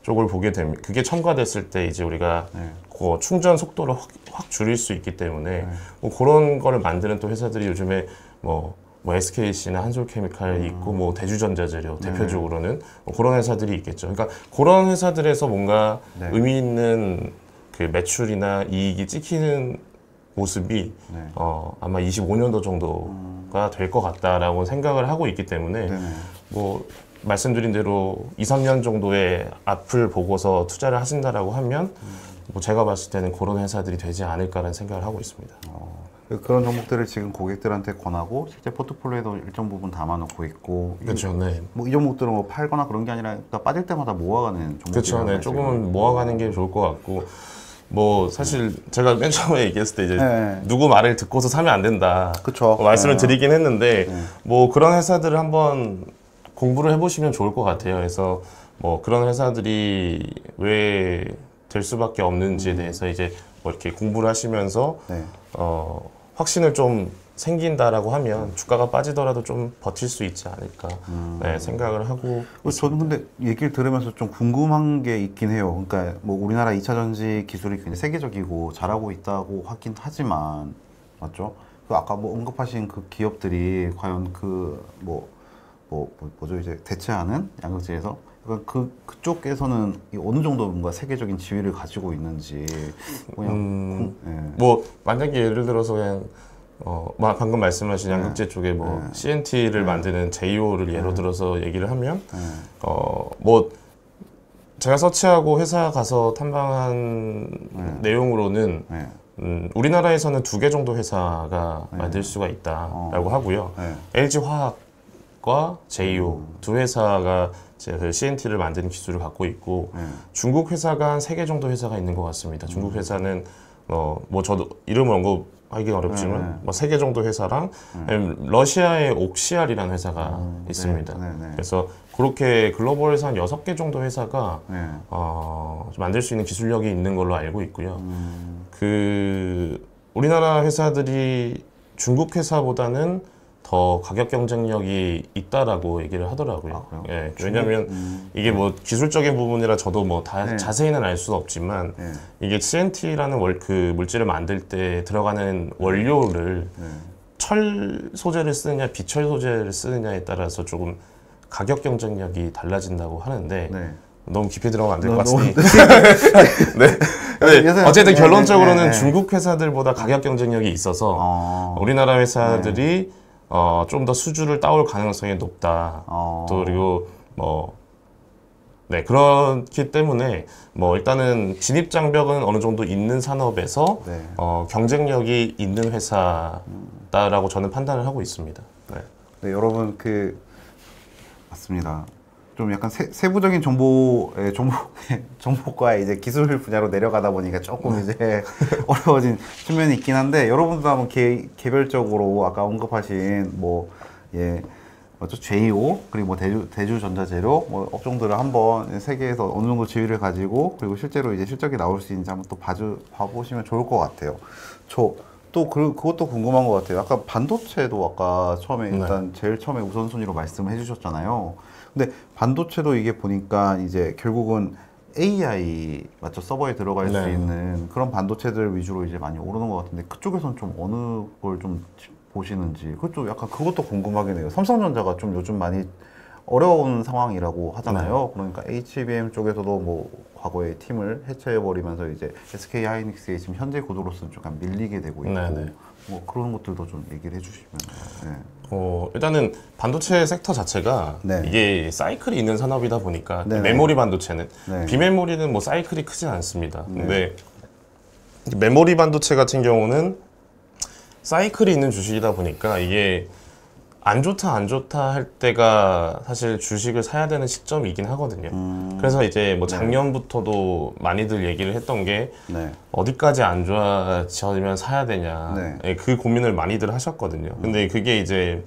쪽을 보게 되면 그게 첨가됐을 때 이제 우리가 네. 그 충전 속도를 확 줄일 수 있기 때문에 뭐 그런 거를 만드는 또 회사들이 요즘에 뭐 SKC나 한솔케미칼 있고 뭐 대주전자재료 대표적으로는 뭐 그런 회사들이 있겠죠. 그러니까 그런 회사들에서 뭔가 네. 의미 있는 그 매출이나 이익이 찍히는 모습이 네. 아마 25년도 정도가 될 것 같다라고 생각을 하고 있기 때문에 네네. 뭐 말씀드린 대로 2, 3년 정도의 앞을 보고서 투자를 하신다라고 하면 뭐 제가 봤을 때는 그런 회사들이 되지 않을까라는 생각을 하고 있습니다. 그런 종목들을 지금 고객들한테 권하고 실제 포트폴리오에도 일정 부분 담아놓고 있고 그렇죠, 네. 뭐 이 종목들은 뭐 팔거나 그런 게 아니라 빠질 때마다 모아가는 종목들. 그렇죠, 네. 조금은 모아가는 게 좋을 것 같고 뭐 사실 제가 맨 처음에 얘기했을 때 이제 네. 누구 말을 듣고서 사면 안 된다. 그쵸. 말씀을 네. 드리긴 했는데 뭐 그런 회사들을 한번 공부를 해보시면 좋을 것 같아요. 그래서 뭐 그런 회사들이 왜 될 수밖에 없는지에 대해서 이제 뭐 이렇게 공부를 하시면서 네. 확신을 좀 생긴다라고 하면 주가가 빠지더라도 좀 버틸 수 있지 않을까 네, 생각을 하고 저는 근데 얘기를 들으면서 좀 궁금한 게 있긴 해요. 그러니까 뭐 우리나라 2차 전지 기술이 굉장히 세계적이고 잘하고 있다고 하긴 하지만 맞죠? 그 아까 뭐 언급하신 그 기업들이 과연 뭐죠 이제 대체하는 양극재에서 그쪽에서는 어느 정도 뭔가 세계적인 지위를 가지고 있는지 그냥 뭐 만약에 예를 들어서 그냥 방금 말씀하신 양극재 쪽에 뭐 CNT를 만드는 제이오를 예로 들어서 얘기를 하면 뭐 제가 서치하고 회사 가서 탐방한 내용으로는 우리나라에서는 2개 정도 회사가 만들 수가 있다라고 하고요. LG화학과 제이오 두 회사가 그 CNT를 만드는 기술을 갖고 있고 중국 회사가 한 3개 정도 회사가 있는 것 같습니다. 중국 회사는 뭐 저도 이름을 언급하기 어렵지만 뭐 3개 정도 회사랑 러시아의 옥시알이라는 회사가 있습니다. 그래서 그렇게 글로벌에서 한 6개 정도 회사가 만들 수 있는 기술력이 있는 걸로 알고 있고요. 그 우리나라 회사들이 중국 회사보다는 더 가격 경쟁력이 있다라고 얘기를 하더라고요. 예, 왜냐하면 이게 뭐 기술적인 부분이라 저도 뭐 다 자세히는 알 수는 없지만 이게 CNT라는 그 물질을 만들 때 들어가는 원료를 철 소재를 쓰느냐 비철 소재를 쓰느냐에 따라서 조금 가격 경쟁력이 달라진다고 하는데 너무 깊이 들어가면 안 될 것 같으니 네. 어쨌든 결론적으로는 중국 회사들보다 가격 경쟁력이 있어서 우리나라 회사들이 좀 더 수주를 따올 가능성이 높다. 또 그리고 그렇기 때문에 일단은 진입 장벽은 어느 정도 있는 산업에서 경쟁력이 있는 회사다라고 저는 판단을 하고 있습니다. 네, 여러분 맞습니다. 좀 약간 세부적인 정보과 이제 기술 분야로 내려가다 보니까 조금 이제 어려워진 측면이 있긴 한데 여러분도 한번 개별적으로 아까 언급하신 맞죠? 제이오 그리고 뭐 대주전자재료 업종들을 한번 세계에서 어느 정도 지위를 가지고 그리고 실제로 이제 실적이 나올 수 있는지 한번 또 봐보시면 좋을 것 같아요. 그것도 궁금한 것 같아요. 아까 반도체도 아까 처음에 일단 제일 처음에 우선순위로 말씀해 주셨잖아요. 근데 반도체도 이게 보니까 이제 결국은 AI 맞죠? 서버에 들어갈 수 있는 그런 반도체들 위주로 이제 많이 오르는 것 같은데 그쪽에서는 좀 어느 걸 좀 보시는지 그것도 약간 그것도 궁금하긴 해요. 삼성전자가 좀 요즘 많이 어려운 상황이라고 하잖아요. 그러니까 HBM 쪽에서도 뭐 과거에 팀을 해체해버리면서 이제 SK 하이닉스의 지금 현재 구도로서는 좀 약간 밀리게 되고 있고 뭐 그런 것들도 좀 얘기를 해주시면. 일단은 반도체 섹터 자체가 이게 사이클이 있는 산업이다 보니까 메모리 반도체는 비메모리는 뭐 사이클이 크지 않습니다. 근데 메모리 반도체 같은 경우는 사이클이 있는 주식이다 보니까 이게 안 좋다 할 때가 사실 주식을 사야 되는 시점이긴 하거든요. 그래서 이제 뭐 작년부터도 많이들 얘기를 했던 게 네. 어디까지 안 좋아지면 사야 되냐. 네. 예, 그 고민을 많이들 하셨거든요. 근데 그게 이제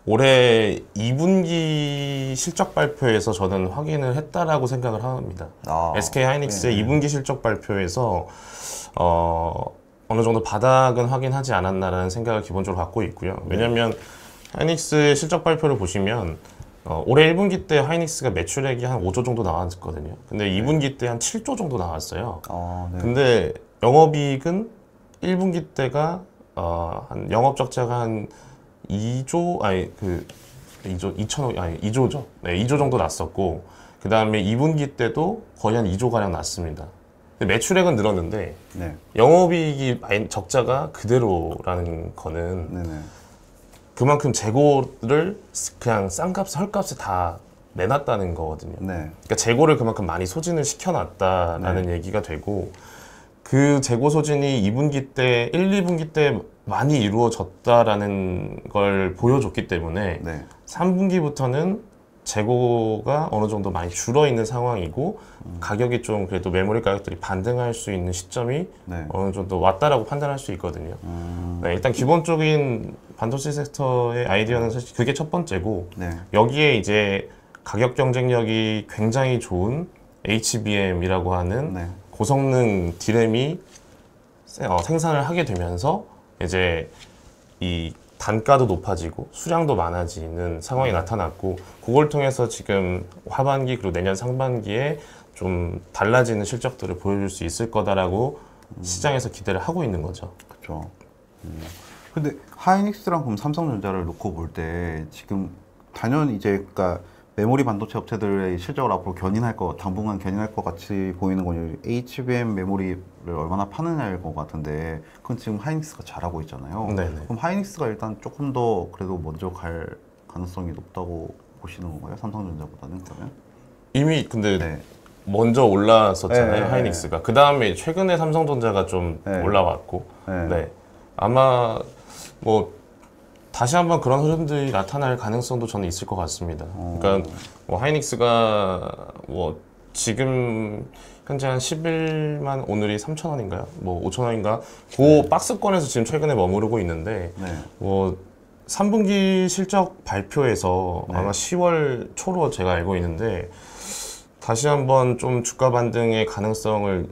올해 2분기 실적 발표에서 저는 확인을 했다라고 생각을 합니다. SK 하이닉스의 2분기 실적 발표에서 어느 정도 바닥은 확인하지 않았나라는 생각을 기본적으로 갖고 있고요. 왜냐면 하이닉스 실적 발표를 보시면 올해 1분기 때 하이닉스가 매출액이 한 5조 정도 나왔거든요. 근데 2분기 때 한 7조 정도 나왔어요. 네. 근데 영업이익은 1분기 때가 한 영업 적자가 한 2조 아니 그 2조 2천억 아니 2조죠. 네, 2조 정도 났었고 그다음에 2분기 때도 거의 한 2조 가량 났습니다. 매출액은 늘었는데 네. 영업이익이 적자가 그대로라는 거는 네네. 그만큼 재고를 그냥 싼값 헐값에 다 내놨다는 거거든요. 네. 그러니까 재고를 그만큼 많이 소진을 시켜놨다라는 얘기가 되고 그 재고 소진이 2분기 때 1, 2분기 때 많이 이루어졌다라는 걸 보여줬기 때문에 네. 3분기부터는 재고가 어느 정도 많이 줄어 있는 상황이고 가격이 좀 그래도 메모리 가격들이 반등할 수 있는 시점이 네. 어느 정도 왔다라고 판단할 수 있거든요. 네, 일단 기본적인 반도체 섹터의 아이디어는 사실 그게 첫 번째고 네. 여기에 이제 가격 경쟁력이 굉장히 좋은 HBM이라고 하는 네. 고성능 D램이 생산을 하게 되면서 이제 이 단가도 높아지고 수량도 많아지는 상황이 나타났고 그걸 통해서 지금 하반기 그리고 내년 상반기에 좀 달라지는 실적들을 보여줄 수 있을 거다라고 시장에서 기대를 하고 있는 거죠. 그렇죠. 근데 하이닉스랑 그럼 삼성전자를 놓고 볼 때 지금 단연 이제 그러니까 메모리 반도체 업체들의 실적을 앞으로 당분간 견인할 것 같이 보이는 건 HBM 메모리를 얼마나 파느냐일 것 같은데 그건 지금 하이닉스가 잘하고 있잖아요. 네네. 그럼 하이닉스가 일단 조금 더 그래도 먼저 갈 가능성이 높다고 보시는 건가요? 삼성전자보다는 그러면? 이미 근데 네. 먼저 올라섰잖아요. 네, 하이닉스가. 그 다음에 최근에 삼성전자가 좀 네. 올라왔고 네. 네. 아마 뭐 다시 한번 그런 흐름들이 나타날 가능성도 저는 있을 것 같습니다. 그러니까 뭐 하이닉스가 뭐 지금 현재 한 11만 오늘이 3,000원인가요? 뭐 5,000원인가? 그 박스권에서 지금 최근에 머무르고 있는데 네. 뭐 3분기 실적 발표에서 네. 아마 10월 초로 제가 알고 있는데 다시 한번 좀 주가 반등의 가능성을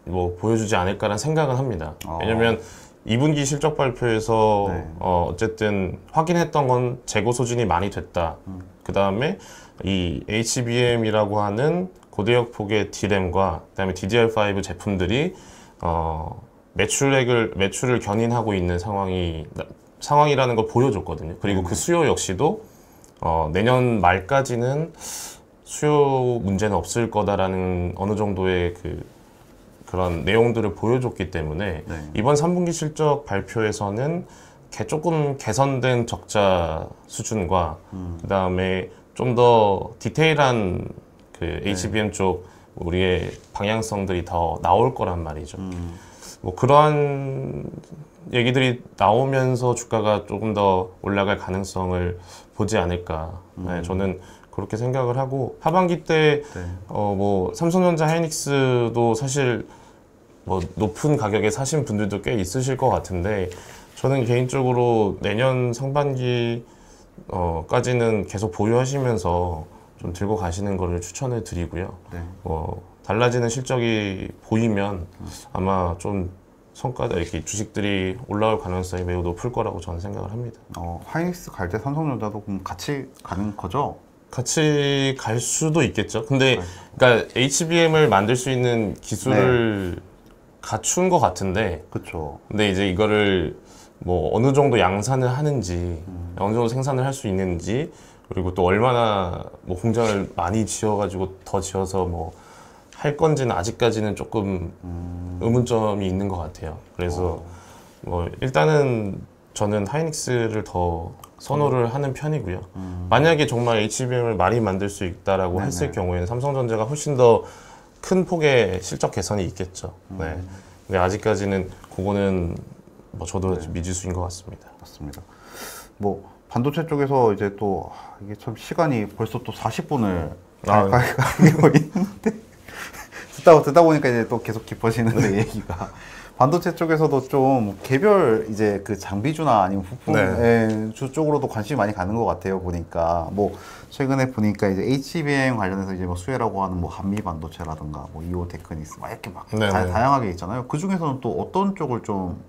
뭐 보여주지 않을까라는 생각은 합니다. 왜냐면 2분기 실적 발표에서 네. 어쨌든 확인했던 건 재고 소진이 많이 됐다. 그 다음에 이 HBM이라고 하는 고대역 폭의 D램과 그다음에 DDR5 제품들이 매출을 견인하고 있는 상황이라는 걸 보여줬거든요. 그리고 그 수요 역시도 내년 말까지는 수요 문제는 없을 거다라는 어느 정도의 그런 내용들을 보여줬기 때문에 네. 이번 3분기 실적 발표에서는 조금 개선된 적자 수준과 그 다음에 좀 더 디테일한 HBM 쪽 우리의 방향성들이 더 나올 거란 말이죠. 뭐 그러한 얘기들이 나오면서 주가가 조금 더 올라갈 가능성을 보지 않을까. 네, 저는 그렇게 생각을 하고 하반기 때 뭐 삼성전자 하이닉스도 사실 뭐 높은 가격에 사신 분들도 꽤 있으실 것 같은데 저는 개인적으로 내년 상반기 까지는 계속 보유하시면서 좀 들고 가시는 거를 추천을 드리고요. 네. 달라지는 실적이 보이면 아마 좀 이렇게 주식들이 올라올 가능성이 매우 높을 거라고 저는 생각을 합니다. 하이닉스 갈 때 삼성전자도 그럼 같이 가는 거죠? 같이 갈 수도 있겠죠. 근데 그러니까 HBM을 만들 수 있는 기술을 갖춘 것 같은데 그렇죠. 근데 이제 이거를 뭐 어느 정도 양산을 하는지 어느 정도 생산을 할 수 있는지 그리고 또 얼마나 뭐 공장을 많이 지어가지고 더 지어서 뭐 할 건지는 아직까지는 조금 의문점이 있는 것 같아요. 그래서 뭐 일단은 저는 하이닉스를 더 선호를 하는 편이고요. 만약에 정말 HBM을 많이 만들 수 있다라고 했을 경우에는 삼성전자가 훨씬 더 큰 폭의 실적 개선이 있겠죠. 네. 근데 아직까지는 그거는 뭐 저도 미지수인 것 같습니다. 맞습니다. 뭐 반도체 쪽에서 이제 또 이게 참 시간이 벌써 또 40분을 가고 있는데 듣다 보니까 이제 또 계속 깊어지는데 얘기가 반도체 쪽에서도 좀 개별 이제 그 장비주나 아니면 부품 주 쪽으로도 관심이 많이 가는 것 같아요. 보니까 뭐 최근에 보니까 이제 HBM 관련해서 이제 뭐 수혜라고 하는 뭐 한미 반도체라든가 뭐 이오테크닉스 막 이렇게 막 다양하게 있잖아요. 그 중에서는 또 어떤 쪽을 좀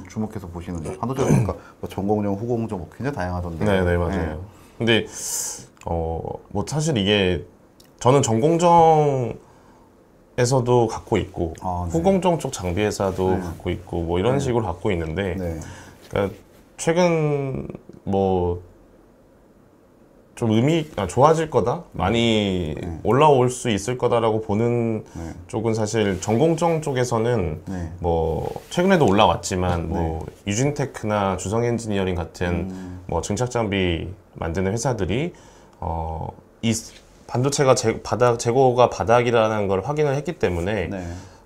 주목해서 보시는지. 반도체 보니까 뭐 전공정, 후공정 뭐 굉장히 다양하던데. 네네 맞아요. 근데 뭐 사실 이게 저는 전공정 에서도 갖고 있고 후공정 쪽 장비 회사도 갖고 있고 뭐 이런 식으로 갖고 있는데 그러니까 최근 뭐 좀 좋아질 거다 많이 올라올 수 있을 거다라고 보는 쪽은 사실 전공정 쪽에서는 뭐 최근에도 올라왔지만 뭐 유진테크나 주성엔지니어링 같은 뭐 증착 장비 만드는 회사들이 이 반도체가 재고가 바닥이라는 걸 확인을 했기 때문에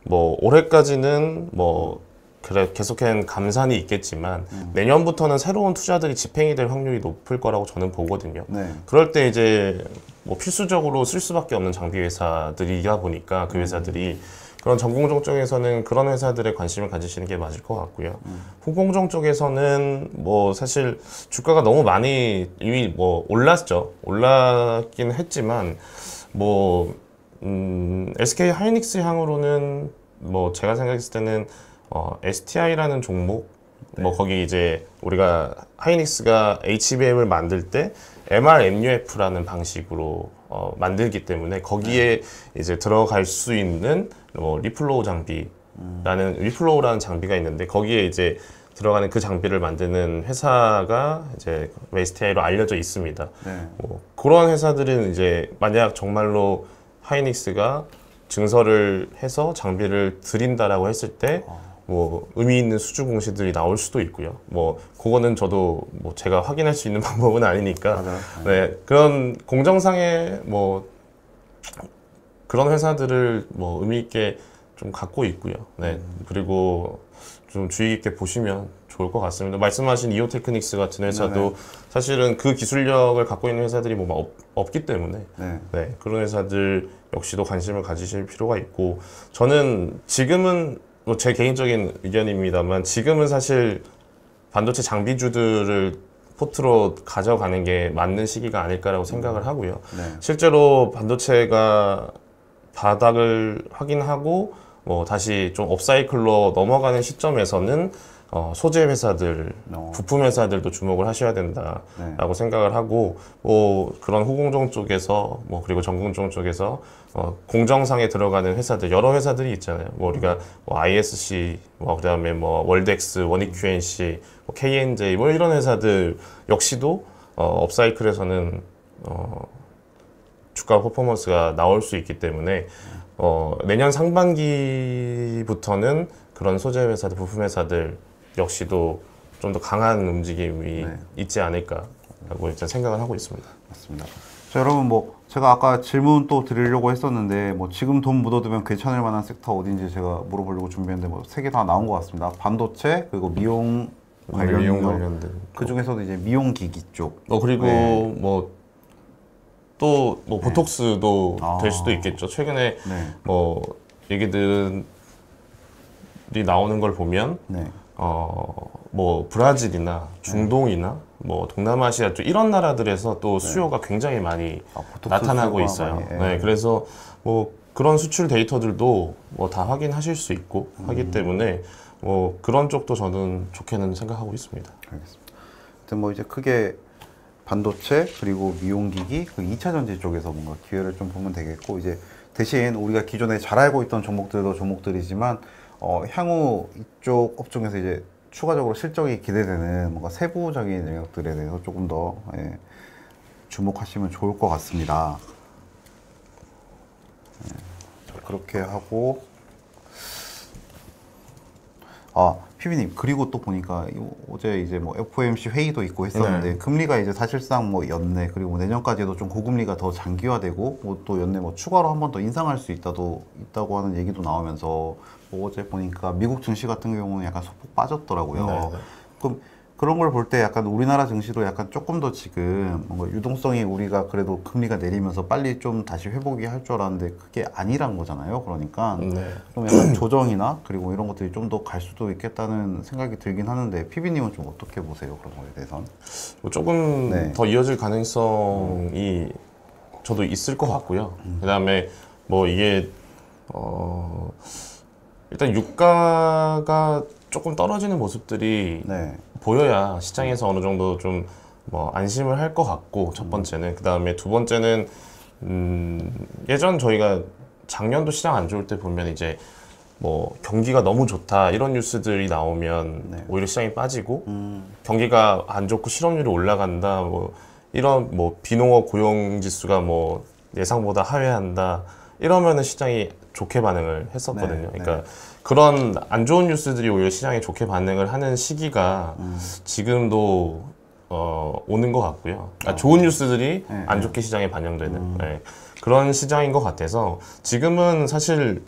뭐 올해까지는 뭐 그래 계속한 감산이 있겠지만 내년부터는 새로운 투자들이 집행이 될 확률이 높을 거라고 저는 보거든요. 그럴 때 이제 뭐 필수적으로 쓸 수밖에 없는 장비 회사들이다 보니까 그 회사들이 그런 전공정 쪽에서는 그런 회사들에 관심을 가지시는 게 맞을 것 같고요. 후공정 쪽에서는 뭐 사실 주가가 너무 많이 이미 뭐 올랐긴 했지만 뭐 SK 하이닉스 향으로는 뭐 제가 생각했을 때는 STI라는 종목 뭐 거기 이제 우리가 하이닉스가 HBM을 만들 때 MRMUF라는 방식으로 만들기 때문에 거기에 이제 들어갈 수 있는 뭐 리플로우라는 장비가 있는데 거기에 이제 들어가는 그 장비를 만드는 회사가 이제 STI로 알려져 있습니다. 뭐 그런 회사들은 이제 만약 정말로 하이닉스가 증설을 해서 장비를 드린다라고 했을 때 뭐 의미 있는 수주 공시들이 나올 수도 있고요. 뭐 그거는 저도 뭐 제가 확인할 수 있는 방법은 아니니까 그런 공정상의 뭐 그런 회사들을 뭐 의미 있게 좀 갖고 있고요. 그리고 좀 주의 깊게 보시면 좋을 것 같습니다. 말씀하신 이오테크닉스 같은 회사도 사실은 그 기술력을 갖고 있는 회사들이 뭐 없기 때문에 그런 회사들 역시도 관심을 가지실 필요가 있고 저는 지금은 뭐 제 개인적인 의견입니다만 지금은 사실 반도체 장비주들을 포트로 가져가는 게 맞는 시기가 아닐까라고 생각을 하고요. 실제로 반도체가 바닥을 확인하고 뭐 다시 좀 업사이클로 넘어가는 시점에서는 소재 회사들, 부품 회사들도 주목을 하셔야 된다라고 생각을 하고 뭐 그런 후공정 쪽에서 뭐 그리고 전공정 쪽에서 공정상에 들어가는 회사들 여러 회사들이 있잖아요. 뭐 우리가 뭐 ISC, 뭐 그다음에 뭐 월덱스, 원익QNC, 뭐 KNJ 뭐 이런 회사들 역시도 업사이클에서는 주가 퍼포먼스가 나올 수 있기 때문에 내년 상반기부터는 그런 소재 회사들, 부품 회사들 역시도 좀 더 강한 움직임이 있지 않을까라고 일단 생각을 하고 있습니다. 맞습니다. 자, 여러분 뭐 제가 아까 질문 또 드리려고 했었는데 뭐 지금 돈 묻어두면 괜찮을 만한 섹터 어딘지 제가 물어보려고 준비했는데 뭐 세 개 다 나온 것 같습니다. 반도체 그리고 미용 관련된 그 중에서도 이제 미용기기 쪽. 그리고 뭐 또 뭐 보톡스도 될 수도 있겠죠. 최근에 뭐 얘기들이 나오는 걸 보면 뭐 브라질이나 중동이나 뭐 동남아시아 쪽 이런 나라들에서 또 수요가 굉장히 많이 나타나고 있어요. 그래서 뭐 그런 수출 데이터들도 뭐 다 확인하실 수 있고 하기 때문에 뭐 그런 쪽도 저는 좋게는 생각하고 있습니다. 알겠습니다. 하여튼 뭐 이제 크게 반도체 그리고 미용기기 그 2차 전지 쪽에서 뭔가 기회를 좀 보면 되겠고 이제 대신 우리가 기존에 잘 알고 있던 종목들도 종목들이지만 향후 이쪽 업종에서 이제 추가적으로 실적이 기대되는 뭔가 세부적인 영역들에 대해서 조금 더 주목하시면 좋을 것 같습니다. 그렇게 하고 피비님, 그리고 또 보니까 어제 이제 뭐 FOMC 회의도 있고 했었는데 네. 금리가 이제 사실상 뭐 연내 그리고 내년까지도 좀 고금리가 더 장기화되고 뭐 또 연내 뭐 추가로 한 번 더 인상할 수 있다고 하는 얘기도 나오면서 뭐 어제 보니까 미국 증시 같은 경우는 약간 소폭 빠졌더라고요. 네, 네. 그럼 그런 걸 볼 때 약간 우리나라 증시도 약간 조금 더 지금 뭔가 유동성이 우리가 그래도 금리가 내리면서 빨리 좀 다시 회복이 할 줄 알았는데 그게 아니란 거잖아요. 그러니까 네. 좀 약간 조정이나 그리고 이런 것들이 좀 더 갈 수도 있겠다는 생각이 들긴 하는데 피비님은 좀 어떻게 보세요? 그런 거에 대해서는? 뭐 조금 네. 더 이어질 가능성이 저도 있을 것 같고요. 그다음에 뭐 이게 일단 유가가 조금 떨어지는 모습들이 네. 보여야 시장에서 어느 정도 좀 뭐 안심을 할 것 같고, 첫 번째는. 그 다음에 두 번째는 예전 저희가 작년도 시장 안 좋을 때 보면 이제 뭐 경기가 너무 좋다 이런 뉴스들이 나오면 네. 오히려 시장이 빠지고, 경기가 안 좋고 실업률이 올라간다 뭐 이런 뭐 비농업 고용 지수가 뭐 예상보다 하회한다 이러면은 시장이 좋게 반응을 했었거든요. 네, 그러니까 그런 안 좋은 뉴스들이 오히려 시장에 좋게 반응을 하는 시기가 지금도 오는 것 같고요. 그러니까 좋은 뉴스들이 네, 안 좋게 시장에 반영되는 네, 그런 시장인 것 같아서 지금은 사실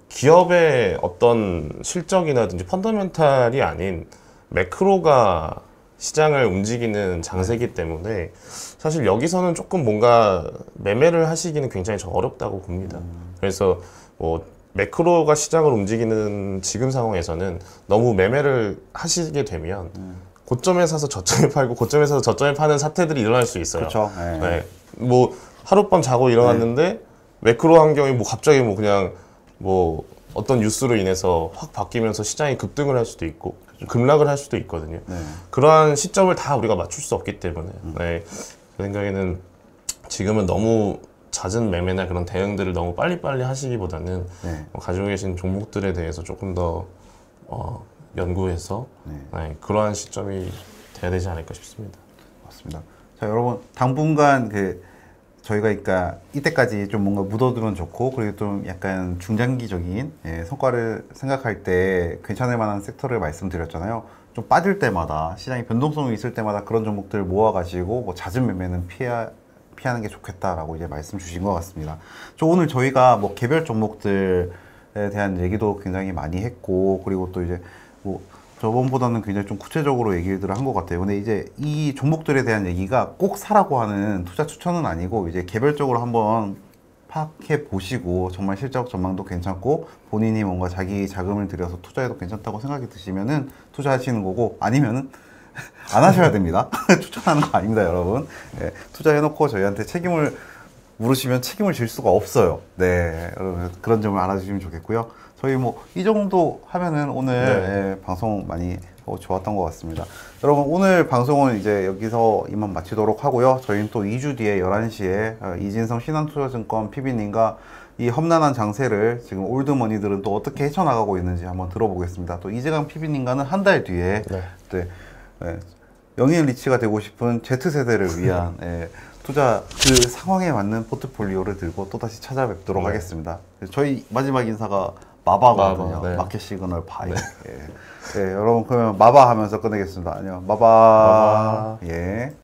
기업의 어떤 실적이라든지 펀더멘탈이 아닌 매크로가 시장을 움직이는 장세기 때문에 사실 여기서는 조금 뭔가 매매를 하시기는 굉장히 좀 어렵다고 봅니다. 그래서 뭐 매크로가 시장을 움직이는 지금 상황에서는 너무 매매를 하시게 되면 고점에 사서 저점에 팔고 고점에 사서 저점에 파는 사태들이 일어날 수 있어요. 그렇죠. 네. 네. 뭐 하룻밤 자고 일어났는데 매크로 환경이 뭐 갑자기 뭐 그냥 뭐 어떤 뉴스로 인해서 확 바뀌면서 시장이 급등을 할 수도 있고 급락을 할 수도 있거든요. 네. 그러한 시점을 다 우리가 맞출 수 없기 때문에 네. 제 생각에는 지금은 너무 잦은 매매나 그런 대응들을 너무 빨리빨리 하시기보다는 네. 가지고 계신 종목들에 대해서 조금 더 연구해서 네, 그러한 시점이 돼야 되지 않을까 싶습니다. 맞습니다. 자, 여러분 당분간 저희가 그러니까 이때까지 좀 뭔가 묻어두면 좋고 그리고 좀 약간 중장기적인 성과를 생각할 때 괜찮을 만한 섹터를 말씀드렸잖아요. 좀 빠질 때마다 시장이 변동성이 있을 때마다 그런 종목들을 모아가지고 뭐 잦은 매매는 피하는 게 좋겠다라고 이제 말씀 주신 것 같습니다. 오늘 저희가 뭐 개별 종목들에 대한 얘기도 굉장히 많이 했고 그리고 또 이제 뭐 저번보다는 굉장히 좀 구체적으로 얘기를 한 것 같아요. 근데 이제 이 종목들에 대한 얘기가 꼭 사라고 하는 투자 추천은 아니고 이제 개별적으로 한번 파악해 보시고 정말 실적 전망도 괜찮고 본인이 뭔가 자기 자금을 들여서 투자해도 괜찮다고 생각이 드시면은 투자하시는 거고 아니면은 안 하셔야 됩니다. 추천하는 거 아닙니다, 여러분. 네, 투자해놓고 저희한테 책임을 물으시면 책임을 질 수가 없어요. 네, 여러분 그런 점을 알아주시면 좋겠고요. 저희 뭐 이 정도 하면은 오늘 네. 방송 많이 좋았던 것 같습니다. 여러분 오늘 방송은 이제 여기서 이만 마치도록 하고요. 저희는 또 2주 뒤에 11시에 이진성 신한투자증권 PB님과 이 험난한 장세를 지금 올드머니들은 또 어떻게 헤쳐나가고 있는지 한번 들어보겠습니다. 또 이재강 PB님과는 한 달 뒤에 영인 리치가 되고 싶은 Z세대를 위한 투자 그 상황에 맞는 포트폴리오를 들고 또다시 찾아뵙도록 하겠습니다. 저희 마지막 인사가 마바거든요. 네. 마켓 시그널 바이. 여러분 그러면 마바 하면서 끝내겠습니다. 안녕. 마바. 마바. 예.